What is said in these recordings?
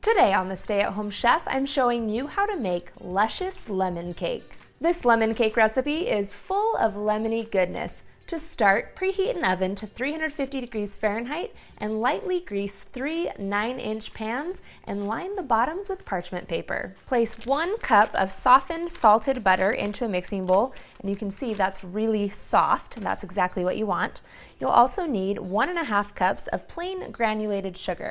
Today on the Stay at Home Chef, I'm showing you how to make luscious lemon cake. This lemon cake recipe is full of lemony goodness. To start, preheat an oven to 350 degrees Fahrenheit and lightly grease 3 9-inch pans and line the bottoms with parchment paper. Place 1 cup of softened salted butter into a mixing bowl, and you can see that's really soft, and that's exactly what you want. You'll also need 1.5 cups of plain granulated sugar.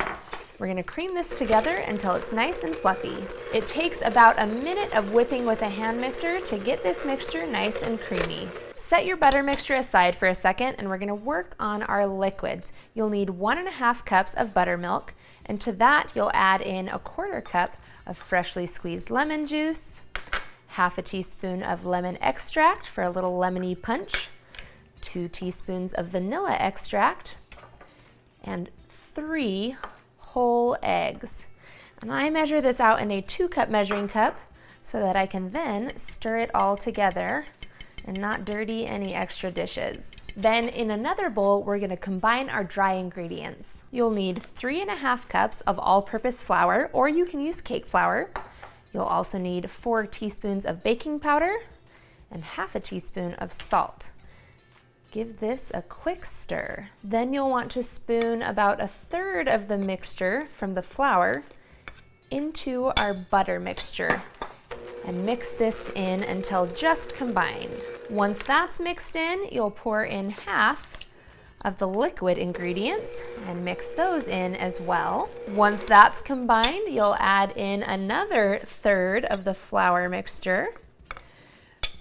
We're going to cream this together until it's nice and fluffy. It takes about a minute of whipping with a hand mixer to get this mixture nice and creamy. Set your butter mixture aside for a second, and we're going to work on our liquids. You'll need 1.5 cups of buttermilk, and to that you'll add in 1/4 cup of freshly squeezed lemon juice, 1/2 teaspoon of lemon extract for a little lemony punch, 2 teaspoons of vanilla extract, and 3 whole eggs. And I measure this out in a 2-cup measuring cup so that I can then stir it all together and not dirty any extra dishes. Then in another bowl, we're gonna combine our dry ingredients. You'll need 3.5 cups of all-purpose flour, or you can use cake flour. You'll also need 4 teaspoons of baking powder and 1/2 teaspoon of salt. Give this a quick stir. Then you'll want to spoon about 1/3 of the mixture from the flour into our butter mixture and mix this in until just combined. Once that's mixed in, you'll pour in 1/2 of the liquid ingredients and mix those in as well. Once that's combined, you'll add in another 1/3 of the flour mixture.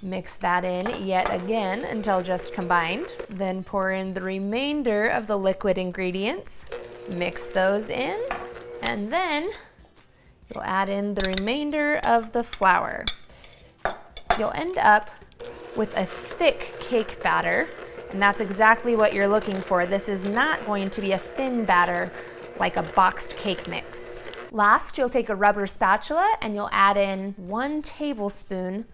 Mix that in yet again until just combined. Then pour in the remainder of the liquid ingredients. Mix those in, and then you'll add in the remainder of the flour. You'll end up with a thick cake batter, and that's exactly what you're looking for. This is not going to be a thin batter like a boxed cake mix. Last, you'll take a rubber spatula and you'll add in 1 tablespoon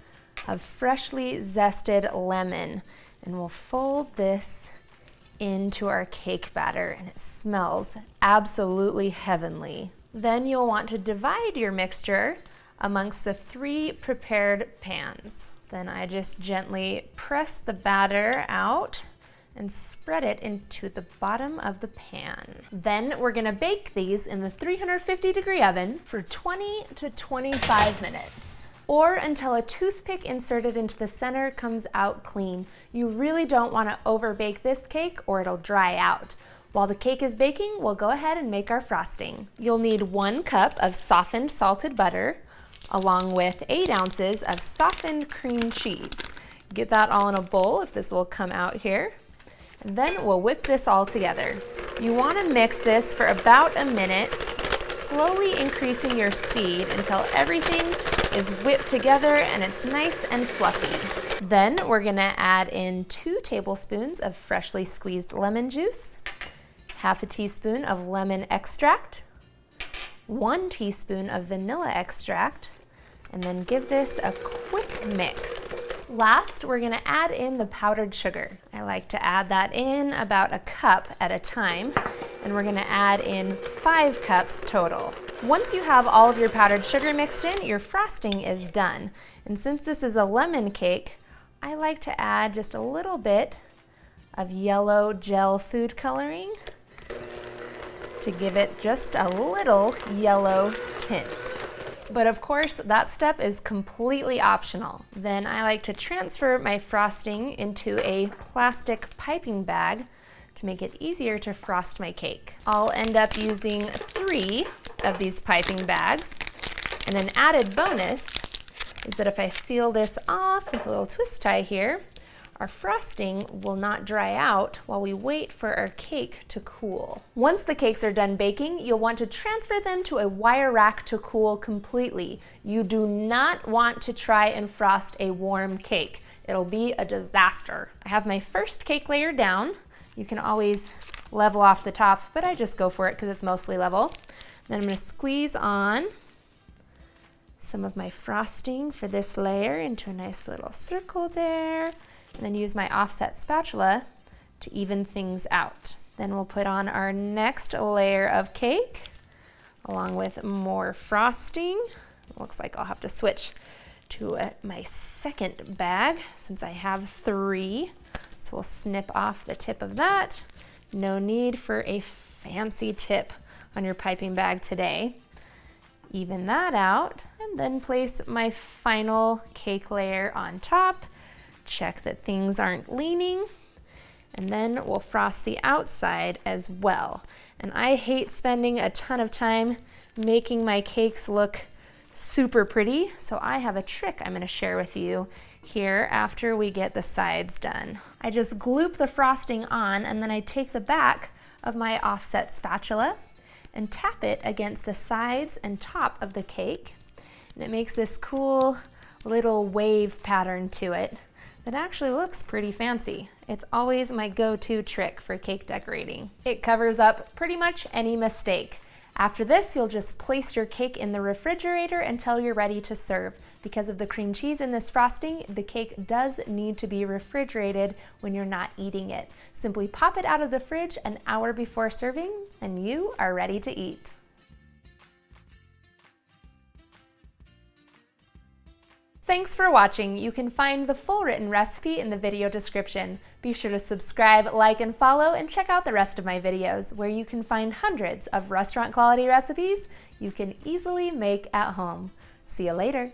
of freshly zested lemon, and we'll fold this into our cake batter, and it smells absolutely heavenly. Then you'll want to divide your mixture amongst the 3 prepared pans. Then I just gently press the batter out and spread it into the bottom of the pan. Then we're gonna bake these in the 350 degree oven for 20 to 25 minutes. Or until a toothpick inserted into the center comes out clean. You really don't want to overbake this cake or it'll dry out. While the cake is baking, we'll go ahead and make our frosting. You'll need 1 cup of softened salted butter, along with 8 ounces of softened cream cheese. Get that all in a bowl if this will come out here. And then we'll whip this all together. You want to mix this for about a minute, slowly increasing your speed until everything is whipped together and it's nice and fluffy. Then we're gonna add in 2 tablespoons of freshly squeezed lemon juice, 1/2 teaspoon of lemon extract, 1 teaspoon of vanilla extract, and then give this a quick mix. Last, we're gonna add in the powdered sugar. I like to add that in about 1 cup at a time, and we're gonna add in 5 cups total. Once you have all of your powdered sugar mixed in, your frosting is done. And since this is a lemon cake, I like to add just a little bit of yellow gel food coloring to give it just a little yellow tint. But of course, that step is completely optional. Then I like to transfer my frosting into a plastic piping bag to make it easier to frost my cake. I'll end up using 3 of these piping bags. And an added bonus is that if I seal this off with a little twist tie here, our frosting will not dry out while we wait for our cake to cool. Once the cakes are done baking, you'll want to transfer them to a wire rack to cool completely. You do not want to try and frost a warm cake. It'll be a disaster. I have my first cake layer down. You can always level off the top, but I just go for it because it's mostly level. Then I'm going to squeeze on some of my frosting for this layer into a nice little circle there, and then use my offset spatula to even things out. Then we'll put on our next layer of cake. along with more frosting. Looks like I'll have to switch to my second bag since I have 3. So we'll snip off the tip of that. No need for a fancy tip on your piping bag today. Even that out, and then place my final cake layer on top. Check that things aren't leaning, and then we'll frost the outside as well. And I hate spending a ton of time making my cakes look super pretty, so I have a trick I'm going to share with you here after we get the sides done. I just gloop the frosting on, and then I take the back of my offset spatula and tap it against the sides and top of the cake. And it makes this cool little wave pattern to it that actually looks pretty fancy. It's always my go-to trick for cake decorating. It covers up pretty much any mistake. After this, you'll just place your cake in the refrigerator until you're ready to serve. Because of the cream cheese in this frosting, the cake does need to be refrigerated when you're not eating it. Simply pop it out of the fridge an hour before serving, and you are ready to eat. Thanks for watching. You can find the full written recipe in the video description. Be sure to subscribe, like, and follow, and check out the rest of my videos where you can find hundreds of restaurant quality recipes you can easily make at home. See you later.